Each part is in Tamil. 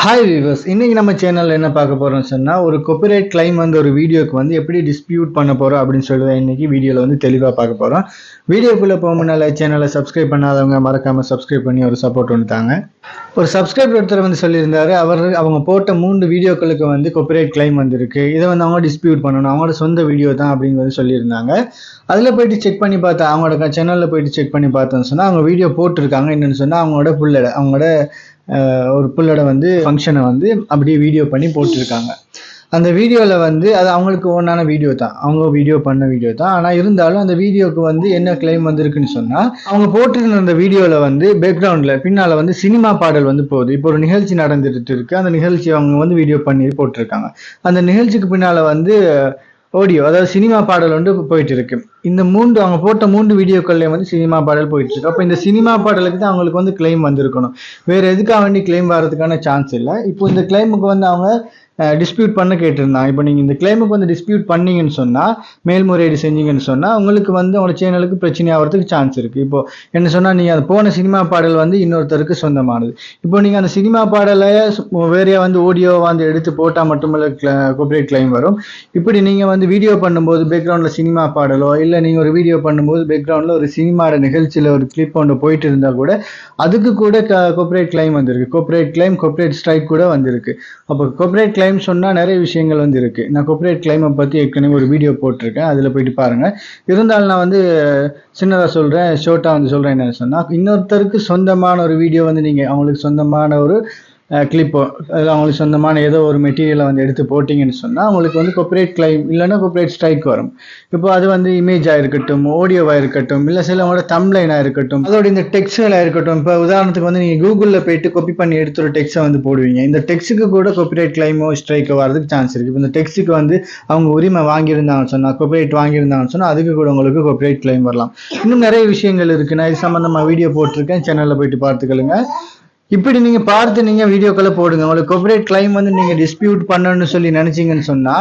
ஹாய் வியூவர்ஸ், இன்னைக்கு நம்ம சேனல்ல என்ன பார்க்க போறோம்னு சொன்னா ஒரு காப்பிரைட் கிளைம் வந்து ஒரு வீடியோக்கு வந்து எப்படி டிஸ்பியூட் பண்ண போறோம் அப்படின்னு சொல்லி இன்னைக்கு வீடியோல வந்து தெளிவா பார்க்க போறோம். வீடியோக்குள்ள போக முன்னால சேனலை சப்ஸ்கிரைப் பண்ணாதவங்க மறக்காம சப்ஸ்கிரைப் பண்ணி ஒரு சப்போர்ட் ஒன்று தாங்க. ஒரு சப்ஸ்கிரைபர் ஒருத்தர் வந்து சொல்லியிருந்தாரு, அவங்க போட்ட 3 வீடியோக்களுக்கு வந்து காப்பிரைட் கிளைம் வந்திருக்கு, இதை வந்து அவங்க டிஸ்பியூட் பண்ணணும், அவங்களோட சொந்த வீடியோ தான் அப்படின்னு வந்து சொல்லியிருந்தாங்க. அதில் போயிட்டு செக் பண்ணி பார்த்தா, அவங்களோட சேனலில் போயிட்டு செக் பண்ணி பார்த்தோன்னு சொன்னால் அவங்க வீடியோ போட்டிருக்காங்க. என்னன்னு சொன்னால் அவங்களோட ஒரு புள்ளோட வந்து ஃபங்க்ஷனை வந்து அப்படியே வீடியோ பண்ணி போட்டிருக்காங்க. அந்த வீடியோவில் வந்து அது அவங்களுக்கு ஓனான வீடியோ தான், அவங்க வீடியோ பண்ண வீடியோ தான். ஆனால் இருந்தாலும் அந்த வீடியோக்கு வந்து என்ன கிளைம் வந்திருக்குன்னு சொன்னால், அவங்க போட்டிருந்த அந்த வீடியோவில் வந்து பேக்ரவுண்டில் பின்னால் வந்து சினிமா பாடல் வந்து போகுது. இப்போ ஒரு நிகழ்ச்சி நடந்துட்டு இருக்கு, அந்த நிகழ்ச்சி அவங்க வந்து வீடியோ பண்ணி போட்டிருக்காங்க. அந்த நிகழ்ச்சிக்கு பின்னால் வந்து ஆடியோ, அதாவது சினிமா பாடல் வந்து போயிட்டு இருக்கு. இந்த அவங்க போட்ட 3 வீடியோக்கள்ல வந்து சினிமா பாடல் போயிட்டு இருக்கு. அப்போ இந்த சினிமா பாடலுக்கு தான் அவங்களுக்கு வந்து கிளைம் வந்திருக்கணும், வேற எதுக்காக வேண்டி கிளைம் வர்றதுக்கான சான்ஸ் இல்லை. இப்போ இந்த கிளைமுக்கு வந்து அவங்க டிஸ்பியூட் பண்ண கேட்டிருந்தாங்க. இப்போ நீங்கள் இந்த கிளைமுக்கு வந்து டிஸ்பியூட் பண்ணீங்கன்னு சொன்னால், மேல்முறையீடு செஞ்சீங்கன்னு சொன்னால் உங்களுக்கு வந்து உங்களோட சேனலுக்கு பிரச்சனை ஆகிறதுக்கு சான்ஸ் இருக்குது. இப்போ என்ன சொன்னால், நீங்கள் அது போன சினிமா பாடல் வந்து இன்னொருத்தருக்கு சொந்தமானது. இப்போ நீங்கள் அந்த சினிமா பாடலை வேறையாக வந்து ஆடியோ வந்து எடுத்து போட்டால் மட்டுமல்ல காப்பிரைட் கிளைம் வரும். இப்படி நீங்கள் வந்து வீடியோ பண்ணும்போது பேக்ரவுண்டில் சினிமா பாடலோ, இல்லை நீங்கள் ஒரு வீடியோ பண்ணும்போது பேக்ரவுண்டில் ஒரு சினிமாவோட நிகழ்ச்சியில் ஒரு கிளிப் ஒன்று போயிட்டு இருந்தால் கூட அதுக்கு கூட காப்பிரைட் கிளைம் வந்திருக்கு. காப்பிரைட் கிளைம், காப்பிரைட் ஸ்ட்ரைக் கூட வந்திருக்கு. அப்போ காப்பிரைட் கிளைம் சொன்னா நிறைய விஷயங்கள் வந்து இருக்கு. நான் காப்பிரைட் கிளைமை பத்தி ஏற்கனவே ஒரு வீடியோ போட்டிருக்கேன், அதுல போயிட்டு பாருங்க. இருந்தாலும் நான் வந்து சின்னதா சொல்றேன், ஷோர்ட்டா வந்து சொல்றேன். என்னன்னு சொன்னா, இன்னொருத்தருக்கு சொந்தமான ஒரு வீடியோ வந்து நீங்க அவங்களுக்கு சொந்தமான ஒரு கிளிப்போ, அதில் அவங்களுக்கு சொந்தமான ஏதோ ஒரு மெட்டீரியலை வந்து எடுத்து போட்டிங்கன்னு சொன்னால் அவங்களுக்கு வந்து காப்பிரைட் கிளைம் இல்லைன்னா காப்பிரைட் ஸ்ட்ரைக் வரும். இப்போ அது வந்து இமேஜாக இருக்கட்டும், ஆடியோவாக இருக்கட்டும், இல்லை சிலவங்களோட தம்ப்லைனாக இருக்கட்டும், அதோட இந்த டெக்ஸ்டாக இருக்கட்டும். இப்போ உதாரணத்துக்கு வந்து நீங்கள் கூகுளில் போயிட்டு காப்பி பண்ணி எடுத்து ஒரு டெக்ஸ்ட்டை வந்து போடுவீங்க, இந்த டெக்ஸ்ட்டுக்கு கூட காப்பிரைட் கிளைமோ ஸ்ட்ரைக்கோ வரதுக்கு சான்ஸ் இருக்குது. இப்போ இந்த டெக்ஸ்ட்டுக்கு வந்து அவங்க உரிமை வாங்கியிருந்தாங்கன்னு சொன்னால், காப்பிரைட் வாங்கியிருந்தாங்கன்னு சொன்னால் அதுக்கு கூட உங்களுக்கு காப்பிரைட் கிளைம் வரலாம். இன்னும் நிறைய விஷயங்கள் இருக்குது, நான் இது சம்மந்தமாக வீடியோ போட்டிருக்கேன், சேனலில் போயிட்டு பார்த்துக்கலுங்க. இப்படி நீங்க பார்த்து நீங்க வீடியோக்களை போடுங்க. உங்களுக்கு காப்பிரைட் கிளைம் வந்து நீங்க டிஸ்பியூட் பண்ணணும்னு சொல்லி நினைச்சீங்கன்னு சொன்னா,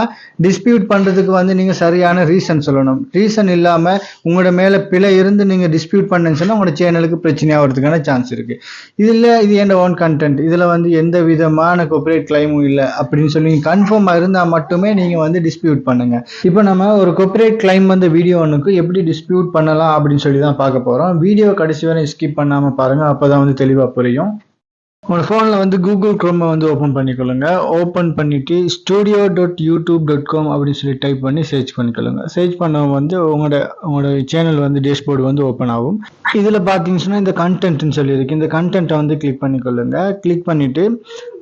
டிஸ்பியூட் பண்றதுக்கு வந்து நீங்க சரியான ரீசன் சொல்லணும். ரீசன் இல்லாம உங்களோட மேல பிழை இருந்து நீங்க டிஸ்பியூட் பண்ணணும்னு சொன்னா உங்களோட சேனலுக்கு பிரச்சனை ஆகிறதுக்கான சான்ஸ் இருக்கு. இது என் ஓன் கண்டென்ட், இதுல வந்து எந்த விதமான காப்பிரைட் கிளைமும் இல்லை அப்படின்னு சொல்லி கன்ஃபார்மா இருந்தா மட்டுமே நீங்க வந்து டிஸ்பியூட் பண்ணுங்க. இப்போ நம்ம ஒரு காப்பிரைட் கிளைம் வந்து வீடியோ ஒன்றுக்கு எப்படி டிஸ்பியூட் பண்ணலாம் அப்படின்னு சொல்லி தான் பார்க்க போறோம். வீடியோ கடைசி வரை ஸ்கிப் பண்ணாம பாருங்க, அப்பதான் வந்து தெளிவா புரியும். உங்களோட ஃபோனில் வந்து கூகுள் குரோமை வந்து ஓப்பன் பண்ணிக்கொள்ளுங்க. ஓப்பன் பண்ணிவிட்டு studio.youtube.com அப்படின்னு சொல்லி டைப் பண்ணி சர்ச் பண்ணிக்கொள்ளுங்க. சர்ச் பண்ண வந்து உங்களோட சேனல் வந்து டேஷ்போர்டு வந்து ஓப்பன் ஆகும். இதில் பார்த்தீங்கன்னா இந்த கண்டென்ட்னு சொல்லியிருக்கு, இந்த கண்டென்ட்டை வந்து கிளிக் பண்ணிக்கொள்ளுங்க. கிளிக் பண்ணிவிட்டு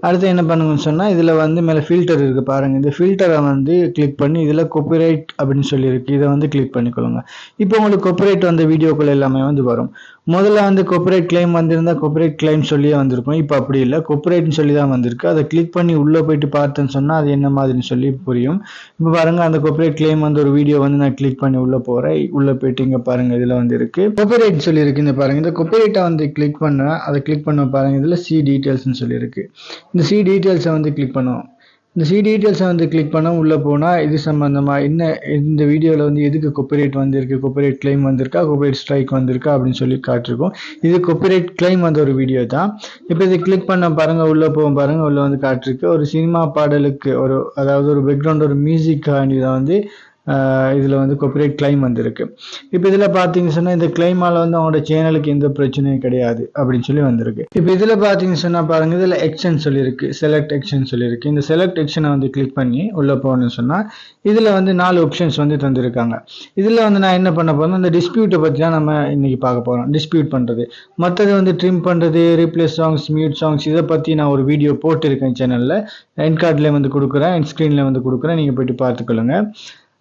அடுத்து என்ன பண்ணுங்கன்னு சொன்னால், இதில் வந்து மேலே ஃபில்டர் இருக்குது பாருங்கள், இந்த ஃபில்டரை வந்து கிளிக் பண்ணி இதில் காப்பிரைட் அப்படின்னு சொல்லியிருக்கு, இதை வந்து கிளிக் பண்ணிக்கொள்ளுங்க. இப்போ உங்களுக்கு காப்பிரைட் வந்த வீடியோக்கள் எல்லாமே வந்து வரும். முதல்ல வந்து காப்பிரைட் கிளைம் வந்திருந்தால் காப்பிரைட் கிளைம் சொல்லியே வந்திருக்கும். இப்போ அப்படி இல்லை, காப்பிரைட்னு சொல்லி தான் வந்திருக்கு. அதை கிளிக் பண்ணி உள்ளே போயிட்டு பார்த்தேன்னு சொன்னால் அது என்ன மாதிரின்னு சொல்லி புரியும். இப்போ பாருங்கள், அந்த காப்பிரைட் கிளைம் வந்து ஒரு வீடியோ வந்து நான் கிளிக் பண்ணி உள்ளே போகிறேன். உள்ளே போயிட்டு இங்கே பாருங்கள், இதில் வந்து இருக்குது காப்பிரைட் சொல்லியிருக்கு. இந்த பாருங்கள், இந்த காப்பிரைட்டை வந்து கிளிக் பண்ண, அதை கிளிக் பண்ண பாருங்கள், இதில் சி டீட்டெயில்ஸ்னு சொல்லியிருக்கு. இந்த சி டீட்டெயில்ஸை வந்து கிளிக் பண்ணுவோம். இந்த சி டீட்டெயில்ஸை வந்து கிளிக் பண்ண உள்ளே போனால் இது சம்மந்தமாக என்ன, இந்த வீடியோவில் வந்து எதுக்கு காப்பிரைட் வந்திருக்கு, காப்பிரைட் கிளைம் வந்திருக்கா, காப்பிரைட் ஸ்ட்ரைக் வந்திருக்கா அப்படின்னு சொல்லி காட்டிருக்கோம். இது காப்பிரைட் கிளைம் வந்த ஒரு வீடியோ தான். இப்போ இதை கிளிக் பண்ண பாருங்கள், உள்ளே போவோம் பாருங்கள், உள்ளே வந்து காட்டிருக்கு ஒரு சினிமா பாடலுக்கு அதாவது ஒரு பேக்ரவுண்ட் ஒரு மியூசிக் இதை வந்து இதில் வந்து காப்பிரைட் கிளைம் வந்திருக்கு. இப்போ இதில் பார்த்தீங்கன்னு சொன்னால் இந்த கிளைமால் வந்து அவங்களோட சேனலுக்கு எந்த பிரச்சனையும் கிடையாது அப்படின்னு சொல்லி வந்திருக்கு. இப்போ இதில் பார்த்தீங்கன்னு சொன்னால் பாருங்கள், இதில் எக்ஷன் சொல்லியிருக்கு, செலக்ட் எக்ஷன் சொல்லியிருக்கு. இந்த செலக்ட் எக்ஷனை வந்து கிளிக் பண்ணி உள்ளே போகணும்னு சொன்னால் இதில் வந்து 4 ஆப்ஷன்ஸ் வந்து தந்திருக்காங்க. இதில் வந்து நான் என்ன பண்ண போகிறேன், இந்த டிஸ்பியூட்டை பற்றி தான் நம்ம இன்னைக்கு பார்க்க போகிறோம். டிஸ்பியூட் பண்ணுறது, மற்றது வந்து ட்ரிம் பண்ணுறது, ரீப்ளேஸ் சாங்ஸ், மியூட் சாங்ஸ், இதை பற்றி நான் ஒரு வீடியோ போட்டிருக்கேன் சேனலில். என் கார்டில் வந்து கொடுக்குறேன், என் ஸ்க்ரீனில் வந்து கொடுக்குறேன், நீங்கள் போயிட்டு பார்த்துக்கொள்ளுங்க.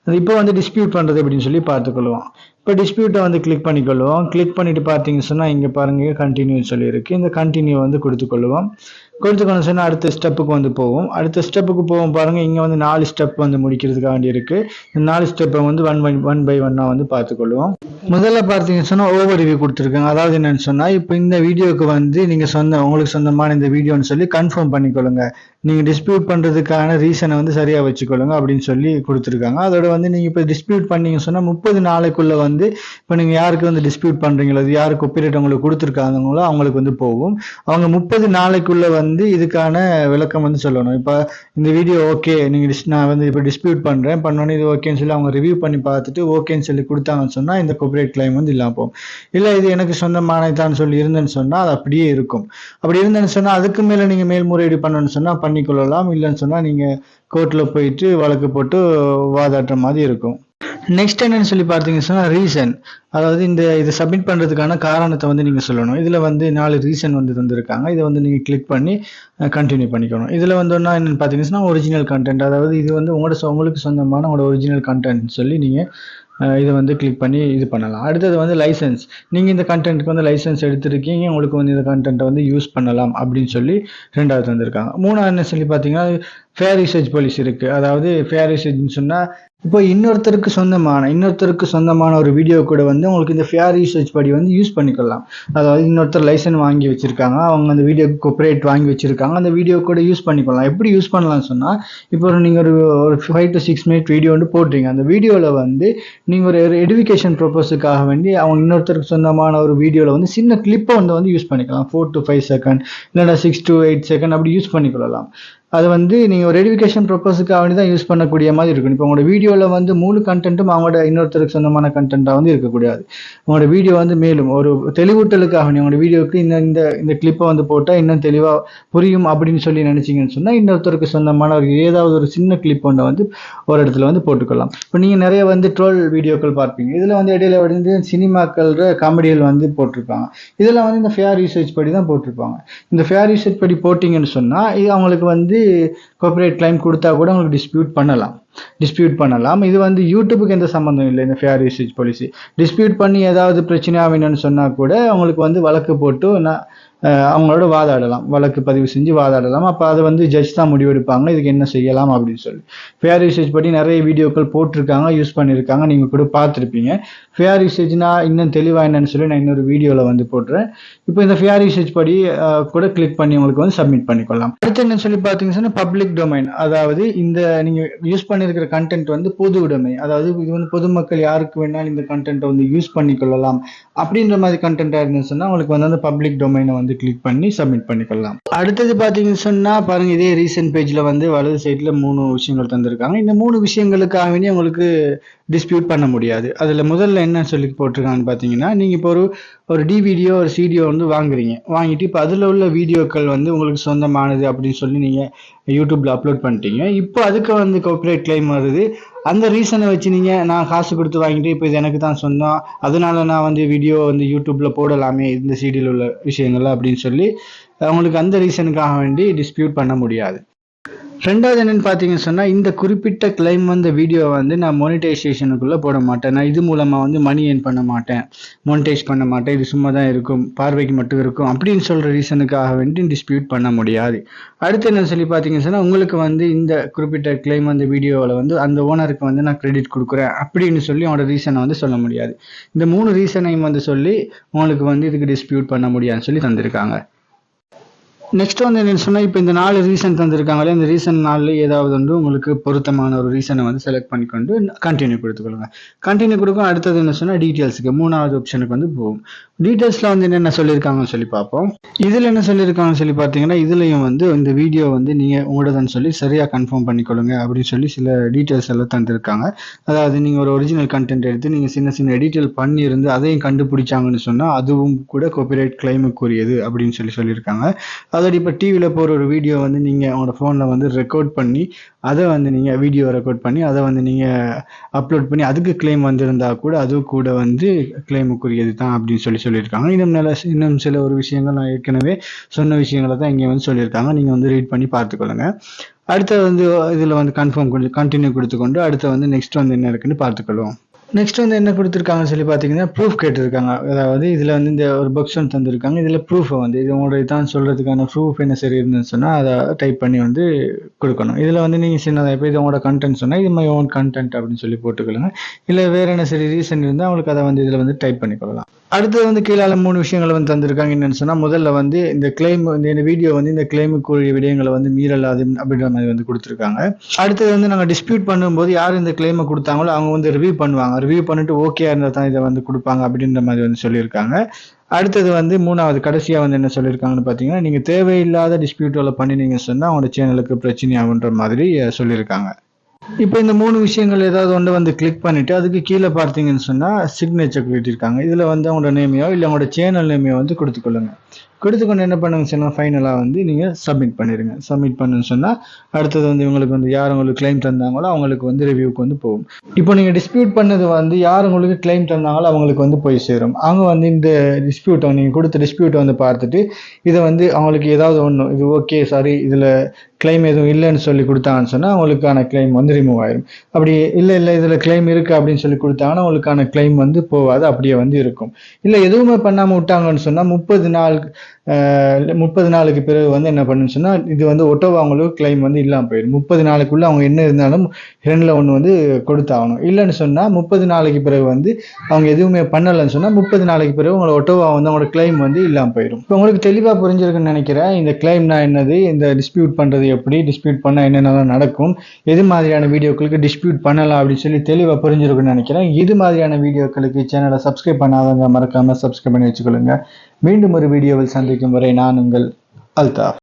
இப்போ வந்து டிஸ்பியூட் பண்ணுறது அப்படின்னு சொல்லி பார்த்துக்கொள்வோம். இப்போ டிஸ்பியூட்டை வந்து கிளிக் பண்ணிக்கொள்வோம். கிளிக் பண்ணிட்டு பார்த்தீங்கன்னு சொன்னால் இங்கே பாருங்கள் கண்டினியூ சொல்லியிருக்கு. இந்த கண்டினியூ வந்து கொடுத்துக்கொள்வோம். கொடுத்துக்கணும் சொன்னால் அடுத்த ஸ்டெப்புக்கு வந்து போவோம். அடுத்த ஸ்டெப்புக்கு போவோம் பாருங்கள், இங்கே வந்து 4 ஸ்டெப் வந்து முடிக்கிறதுக்காண்டி இருக்குது. இந்த 4 ஸ்டெப்பை வந்து ஒன் பை ஒன்னாக வந்து பார்த்துக்கொள்வோம். முதல்ல பார்த்தீங்கன்னு சொன்னால் ஓவர் ரிவ்யூ கொடுத்துருக்காங்க. அதாவது என்னன்னு சொன்னால், இப்போ இந்த வீடியோக்கு வந்து நீங்கள் உங்களுக்கு சொந்தமான இந்த வீடியோன்னு சொல்லி கன்ஃபார்ம் பண்ணிக்கொள்ளுங்க. நீங்கள் டிஸ்பியூட் பண்ணுறதுக்கான ரீசனை வந்து சரியாக வச்சுக்கொள்ளுங்க அப்படின்னு சொல்லி கொடுத்துருக்காங்க. அதோட வந்து நீங்கள் இப்போ டிஸ்பியூட் பண்ணீங்கன்னு சொன்னால் 30 நாளைக்குள்ளே வந்து இப்போ நீங்கள் யாருக்கு வந்து டிஸ்பியூட் பண்ணுறீங்களோ, அது யாருக்கு காப்பிரைட் உங்களுக்கு கொடுத்துருக்காங்களோ அவங்களுக்கு வந்து போகும். அவங்க 30 நாளைக்குள்ளே வந்து வந்து இதுக்கான விளக்கம் வந்து சொல்லணும். இப்போ இந்த வீடியோ ஓகே, நீங்கள் நான் வந்து இப்போ டிஸ்பியூட் பண்ணுறேன், பண்ணோன்னே இது ஓகேன்னு சொல்லி அவங்க ரிவ்யூ பண்ணி பார்த்துட்டு ஓகேன்னு சொல்லி கொடுத்தாங்கன்னு சொன்னால் இந்த காப்பிரைட் கிளைம் வந்து இல்லாமல் போகும். இல்லை இது எனக்கு சொந்தமானதான்னு சொல்லி இருந்தேன்னு சொன்னால் அது அப்படியே இருக்கும். அப்படி இருந்தேன்னு சொன்னால் அதுக்கு மேலே நீங்கள் மேல்முறையீடு பண்ணணும்னு சொன்னால் பண்ணிக்கொள்ளலாம். இல்லைன்னு சொன்னால் நீங்கள் கோர்ட்டில் போயிட்டு வழக்கு போட்டு வாதாடுற மாதிரி இருக்கும். நெக்ஸ்ட் என்னன்னு சொல்லி பார்த்தீங்கன்னு சொன்னால் ரீசன், அதாவது இதை சப்மிட் பண்ணுறதுக்கான காரணத்தை வந்து நீங்கள் சொல்லணும். இதில் வந்து 4 ரீசன் வந்து தந்திருக்காங்க. இதை வந்து நீங்கள் கிளிக் பண்ணி கண்டினியூ பண்ணிக்கணும். இதில் வந்தோன்னா என்னென்னு பார்த்தீங்கன்னா ஒரிஜினல் கண்டென்ட், அதாவது இது வந்து உங்களுக்கு சொந்தமான உங்களோட ஒரிஜினல் கண்டென்ட் சொல்லி நீங்கள் இதை வந்து கிளிக் பண்ணி இது பண்ணலாம். அடுத்தது வந்து லைசன்ஸ், நீங்கள் இந்த கண்டென்ட்டுக்கு வந்து லைசன்ஸ் எடுத்திருக்கீங்க, உங்களுக்கு வந்து இந்த கண்டென்ட்டை வந்து யூஸ் பண்ணலாம் அப்படின்னு சொல்லி 2வது தந்திருக்காங்க. 3வது என்ன சொல்லி பார்த்தீங்கன்னா ஃபேர் யூசேஜ் பாலிசி இருக்குது. அதாவது ஃபேர் யூசேஜ்னு சொன்னால் இப்போ இன்னொருத்தருக்கு சொந்தமான ஒரு வீடியோ கூட வந்து உங்களுக்கு இந்த ஃபேர் யூசேஜ் படி வந்து யூஸ் பண்ணிக்கலாம். அதாவது இன்னொருத்தர் லைசன்ஸ் வாங்கி வச்சிருக்காங்க, அவங்க அந்த வீடியோக்கு காப்பிரைட் வாங்கி வச்சிருக்காங்க, அந்த வீடியோ கூட யூஸ் பண்ணிக்கலாம். எப்படி யூஸ் பண்ணலாம்னு சொன்னால் இப்போ நீங்கள் ஒரு 5 to 6 minute வீடியோ வந்து போடுறீங்க. அந்த வீடியோவில் வந்து நீங்கள் ஒரு எடுகேஷன் ப்ரொபோஸுக்காக வேண்டி அவங்க இன்னொருத்தருக்கு சொந்தமான ஒரு வீடியோவில் வந்து சின்ன கிளிப்பை வந்து யூஸ் பண்ணிக்கலாம். 4 to 5 செகண்ட் இல்லைன்னா 6 to 8 செகண்ட் அப்படி யூஸ் பண்ணிக்கொள்ளலாம். அது வந்து நீங்கள் ஒரு எடுகேஷன் ப்ரொபோஸுக்காக வேண்டி தான் யூஸ் பண்ணக்கூடிய மாதிரி இருக்கும். இப்போ உங்களோட வீடியோவில் வந்து முழு கண்டென்ட்டும் அவங்களோட இன்னொருத்தருக்கு சொந்தமான கண்டென்ட்டாக வந்து இருக்கக்கூடாது. உங்களோட வீடியோ வந்து மேலும் ஒரு தெளிவூட்டலுக்காக உங்களோட வீடியோவுக்கு இந்த கிளிப்பை வந்து போட்டால் இன்னும் தெளிவாக புரியும் அப்படின்னு சொல்லி நினச்சிங்கன்னு சொன்னால் இன்னொருத்தருக்கு சொந்தமான ஏதாவது ஒரு சின்ன கிளிப் ஒன்றை வந்து ஒரு இடத்துல வந்து போட்டுக்கலாம். இப்போ நீங்கள் நிறைய வந்து ட்ரோல் வீடியோக்கள் பார்ப்பீங்க. இதில் வந்து இடையில வந்து சினிமாக்கள் காமெடிகள் வந்து போட்டிருப்பாங்க. இதில் வந்து இந்த ஃபேர் யூசேஜ் படி தான் போட்டிருப்பாங்க. இந்த ஃபேர் யூசேஜ் படி போட்டிங்கன்னு சொன்னால் இது அவங்களுக்கு வந்து காப்பிரைட் கிளைம் கொடுத்தா கூட உங்களுக்கு டிஸ்பியூட் பண்ணலாம். இது வந்து யூடியூபுக்கு எந்த சம்மந்தம் இல்லை. இந்த ஃபேர் யூசேஜ் பாலிசி டிஸ்பியூட் பண்ணி ஏதாவது பிரச்சனை ஆகணும்னு சொன்னால் கூட அவங்களுக்கு வந்து வழக்கு போட்டு அவங்களோட வாதாடலாம், வழக்கு பதிவு செஞ்சு வாதாடலாம். அப்போ அதை வந்து ஜட்ஜ் தான் முடிவெடுப்பாங்க இதுக்கு என்ன செய்யலாம் அப்படின்னு சொல்லி. ஃபேர் யூசேஜ் படி நிறைய வீடியோக்கள் போட்டிருக்காங்க, யூஸ் பண்ணியிருக்காங்க, நீங்கள் கூட பார்த்துருப்பீங்க. ஃபேர் யூசேஜ்னா இன்னும் தெளிவாக என்னன்னு சொல்லி நான் இன்னொரு வீடியோவில் வந்து போட்டுறேன். இப்போ இந்த ஃபேர் யூசேஜ் படி கூட கிளிக் பண்ணி உங்களுக்கு வந்து சப்மிட் பண்ணிக்கொள்ளலாம். அடுத்து என்னன்னு சொல்லி பார்த்தீங்கன்னா பப்ளிக் டொமைன், அதாவது இந்த நீங்கள் யூஸ் பண்ணியிருக்கிற கண்டென்ட் வந்து பொது உடைமை, அதாவது இது வந்து பொதுமக்கள் யாருக்கு வேணாலும் இந்த கண்டென்ட்டை வந்து யூஸ் பண்ணிக்கொள்ளலாம் அப்படின்ற மாதிரி கண்டென்ட்டாக இருந்துன்னு சொன்னால் உங்களுக்கு வந்து அந்த பப்ளிக் டொமைனை வந்து கிளிக் பண்ணி சப்மிட் பண்ணிக்கலாம். அடுத்தது பார்த்தீங்கன்னு சொன்னால் பாருங்க, இதே ரீசன்ட் பேஜில் வந்து வலது சைடில் 3 விஷயங்கள் தந்திருக்காங்க. இந்த 3 விஷயங்களுக்காக வேண்டி உங்களுக்கு டிஸ்பியூட் பண்ண முடியாது. அதில் முதல்ல என்ன சொல்லி போட்டிருக்காங்கன்னு பார்த்தீங்கன்னா, நீங்கள் இப்போ ஒரு டிவிடியோ ஒரு சிடியோ வந்து வாங்கிட்டு இப்போ அதில் உள்ள வீடியோக்கள் வந்து உங்களுக்கு சொந்தமானது அப்படின்னு சொல்லி நீங்கள் யூடியூப்ல அப்லோட் பண்ணிட்டீங்க. இப்போ அதுக்கு வந்து காப்பிரைட் கிளைம் வருது. அந்த ரீசனை வச்சு நீங்கள் நான் காசு கொடுத்து வாங்கிட்டு இப்போ இது எனக்கு தான் சொந்தம், அதனால நான் வந்து வீடியோ வந்து யூடியூப்ல போடலாமே இந்த சிடியில் உள்ள விஷயங்கள் அப்படின்னு சொல்லி அவங்களுக்கு அந்த ரீசனுக்காக வேண்டி டிஸ்பியூட் பண்ண முடியாது. 2வது என்னன்னு பார்த்தீங்கன்னு சொன்னால் இந்த குறிப்பிட்ட கிளைம் வந்த வீடியோ வந்து நான் மோனிடைசேஷனுக்குள்ளே போட மாட்டேன், நான் இது மூலமாக வந்து மணி ஏர்ன் பண்ண மாட்டேன், மோனிடைஸ் பண்ண மாட்டேன், இது சும்மா தான் இருக்கும், பார்வைக்கு மட்டும் இருக்கும் அப்படின்னு சொல்கிற ரீசனுக்காக வேண்டி டிஸ்பியூட் பண்ண முடியாது. அடுத்து என்ன சொல்லி பார்த்தீங்கன்னு சொன்னால் உங்களுக்கு வந்து இந்த குறிப்பிட்ட கிளைம் வந்த வீடியோவில் வந்து அந்த ஓனருக்கு வந்து நான் கிரெடிட் கொடுக்குறேன் அப்படின்னு சொல்லி அவனோட ரீசனை வந்து சொல்ல முடியாது. இந்த 3 ரீசனையும் வந்து சொல்லி உங்களுக்கு வந்து இதுக்கு டிஸ்பியூட் பண்ண முடியாதுன்னு சொல்லி தந்திருக்காங்க. நெக்ஸ்ட் வந்து என்னன்னு சொன்னால் இப்போ இந்த 4 ரீசன் தந்திருக்காங்களே, இந்த ரீசன் 4 ஏதாவது வந்து உங்களுக்கு பொருத்தமான ஒரு ரீசனை வந்து செலக்ட் பண்ணிக்கொண்டு கண்டினியூ கொடுத்துக்கொள்ளுங்க. கண்டினியூ கொடுக்கும். அடுத்தது என்ன சொன்னால் டீட்டெயில்ஸுக்கு 3வது ஆப்ஷனுக்கு வந்து போகும். டீட்டெயில்ஸில் வந்து என்னென்ன சொல்லியிருக்காங்கன்னு சொல்லி பார்ப்போம். இதில் என்ன சொல்லியிருக்காங்கன்னு சொல்லி பார்த்தீங்கன்னா இதுலேயும் வந்து இந்த வீடியோ வந்து நீங்கள் உங்களோடதுன்னு சொல்லி சரியாக கன்ஃபார்ம் பண்ணிக்கொள்ளுங்க அப்படின்னு சொல்லி சில டீட்டெயில்ஸ் எல்லாம் தந்திருக்காங்க. அதாவது நீங்கள் ஒரு ஒரிஜினல் கண்டென்ட் எடுத்து நீங்கள் சின்ன எடிட்டல் பண்ணியிருந்து அதையும் கண்டுபிடிச்சாங்கன்னு சொன்னால் அதுவும் கூட காப்பிரைட் கிளைமுக்குரியது அப்படின்னு சொல்லியிருக்காங்க. அதோட இப்போ டிவியில் போகிற ஒரு வீடியோ வந்து நீங்கள் உங்களோட ஃபோனில் வந்து ரெக்கார்ட் பண்ணி அதை வந்து நீங்கள் வீடியோ ரெக்கார்ட் பண்ணி அதை வந்து நீங்கள் அப்லோட் பண்ணி அதுக்கு கிளைம் வந்திருந்தா கூட அது கூட வந்து கிளைமுக்குரியது தான் அப்படின்னு சொல்லியிருக்காங்க. இன்னும் சில ஒரு விஷயங்கள் நான் ஏற்கனவே சொன்ன விஷயங்களை தான் இங்கே வந்து சொல்லியிருக்காங்க. நீங்கள் வந்து ரீட் பண்ணி பார்த்துக்கொள்ளுங்க. அடுத்து வந்து இதில் வந்து கண்டினியூ கொடுத்துக்கொண்டு அடுத்து வந்து நெக்ஸ்ட் வந்து என்ன இருக்குன்னு பார்த்துக்கொள்வோம். நெக்ஸ்ட் வந்து என்ன கொடுத்துருக்காங்கன்னு சொல்லி பார்த்தீங்கன்னா ப்ரூஃப் கேட்டிருக்காங்க. அதாவது இதில் வந்து இந்த ஒரு பாக்ஸ் ஒன்று தந்திருக்காங்க. இதில் ப்ரூஃபை வந்து இது உங்களோட தான் சொல்கிறதுக்கான ப்ரூஃப் என்ன சரி இருந்துன்னு சொன்னால் அதை டைப் பண்ணி வந்து கொடுக்கணும். இதில் வந்து நீங்கள் சின்னதாக இப்போ இது உங்களோட கண்டென்ட் சொன்னால் இது மை ஓன் கண்டென்ட் அப்படின்னு சொல்லி போட்டுக்கொள்ளுங்க. இல்லை வேறு என்ன சரி ரீசன் இருந்தால் அவங்களுக்கு அதை வந்து இதில் வந்து டைப் பண்ணிக்கொள்ளலாம். அடுத்தது வந்து கீழே 3 விஷயங்களை வந்து தந்திருக்காங்க. என்னன்னு சொன்னா, முதல்ல வந்து இந்த கிளைம் இந்த வீடியோ வந்து இந்த கிளைமுக்குரிய விடயங்களை வந்து மீறலாது அப்படின்ற மாதிரி வந்து கொடுத்துருக்காங்க. அடுத்தது வந்து நாங்கள் டிஸ்பியூட் பண்ணும்போது யார் இந்த கிளைமை கொடுத்தாங்களோ அவங்க வந்து ரிவ்யூ பண்ணுவாங்க. ரிவ்யூ பண்ணிட்டு ஓகே இருந்தால் தான் இதை வந்து கொடுப்பாங்க அப்படின்ற மாதிரி வந்து சொல்லியிருக்காங்க. அடுத்தது வந்து 3வது கடைசியா வந்து என்ன சொல்லியிருக்காங்கன்னு பார்த்தீங்கன்னா, நீங்க தேவையில்லாத டிஸ்பியூட்களை பண்ணினீங்கன்னு சொன்னா உங்களோட சேனலுக்கு பிரச்சனை ஆகுன்ற மாதிரி சொல்லியிருக்காங்க. இப்போ இந்த 3 விஷயங்கள் ஏதாவது ஒன்று வந்து கிளிக் பண்ணிட்டு அதுக்கு கீழே பார்த்தீங்கன்னு சொன்னா சிக்னேச்சர் கொடுத்திருக்காங்க. இதுல வந்து அவங்களோட நேமையோ இல்லை அவங்களோட சேனல் நேமையோ வந்து கொடுத்துக்கொள்ளுங்க. கொடுத்துக்கொண்டு என்ன பண்ணுங்க சொன்னா ஃபைனலாக வந்து நீங்க சப்மிட் பண்ணிடுங்க. சப்மிட் பண்ணுன்னு சொன்னா அடுத்தது வந்து இவங்களுக்கு வந்து யார் உங்களுக்கு கிளைம் தந்தாங்களோ அவங்களுக்கு வந்து ரிவ்யூக்கு வந்து போகும். இப்போ நீங்க டிஸ்பியூட் பண்ணது வந்து யார் உங்களுக்கு கிளைம் தந்தாங்களோ அவங்களுக்கு வந்து போய் சேரும். அவங்க வந்து இந்த டிஸ்பியூட்டை நீங்க கொடுத்த டிஸ்பியூட்டை வந்து பார்த்துட்டு இதை வந்து அவங்களுக்கு ஏதாவது ஒன்று இது ஓகே சாரி இதுல கிளைம் எதுவும் இல்லைன்னு சொல்லி கொடுத்தாங்கன்னு சொன்னால் அவங்களுக்கான கிளைம் வந்து ரிமூவ் ஆயிடும். அப்படி இல்லை இதில் கிளைம் இருக்குது அப்படின்னு சொல்லி கொடுத்தாங்கன்னா அவங்களுக்கான கிளைம் வந்து போகாது, அப்படியே வந்து இருக்கும். இல்லை எதுவுமே பண்ணாமல் விட்டாங்கன்னு சொன்னால் 30 நாளுக்கு பிறகு வந்து என்ன பண்ணுன்னு சொன்னால் இது வந்து ஒட்டோவா அவங்களுக்கு கிளைம் வந்து இல்லாமல் போயிடும். 30 நாளுக்குள்ளே அவங்க என்ன இருந்தாலும் 2ல் 1 வந்து கொடுத்தாகணும். இல்லைன்னு சொன்னால் 30 நாளைக்கு பிறகு வந்து அவங்க எதுவுமே பண்ணலைன்னு சொன்னால் 30 நாளைக்கு பிறகு உங்களோட ஒட்டோவா வந்து அவங்களோட கிளைம் வந்து இல்லாமல் போயிடும். இப்போ உங்களுக்கு தெளிவாக புரிஞ்சிருக்குன்னு நினைக்கிறேன். இந்த கிளைம்னா என்னது, இந்த டிஸ்பியூட் பண்ணுறது எப்படி, டிஸ்பியூட் பண்ணால் என்னென்னலாம் நடக்கும், எது மாதிரியான வீடியோக்களுக்கு டிஸ்பியூட் பண்ணலாம் அப்படின்னு சொல்லி தெளிவாக புரிஞ்சிருக்குன்னு நினைக்கிறேன். இது மாதிரியான வீடியோக்களுக்கு சேனலை சப்ஸ்கிரைப் பண்ணாதவங்க மறக்காமல் சப்ஸ்கிரைப் பண்ணி வச்சுக்கொள்ளுங்க. மீண்டும் ஒரு வீடியோவில் சந்திக்கும் வரை நான் உங்கள் அல்தாஃப்.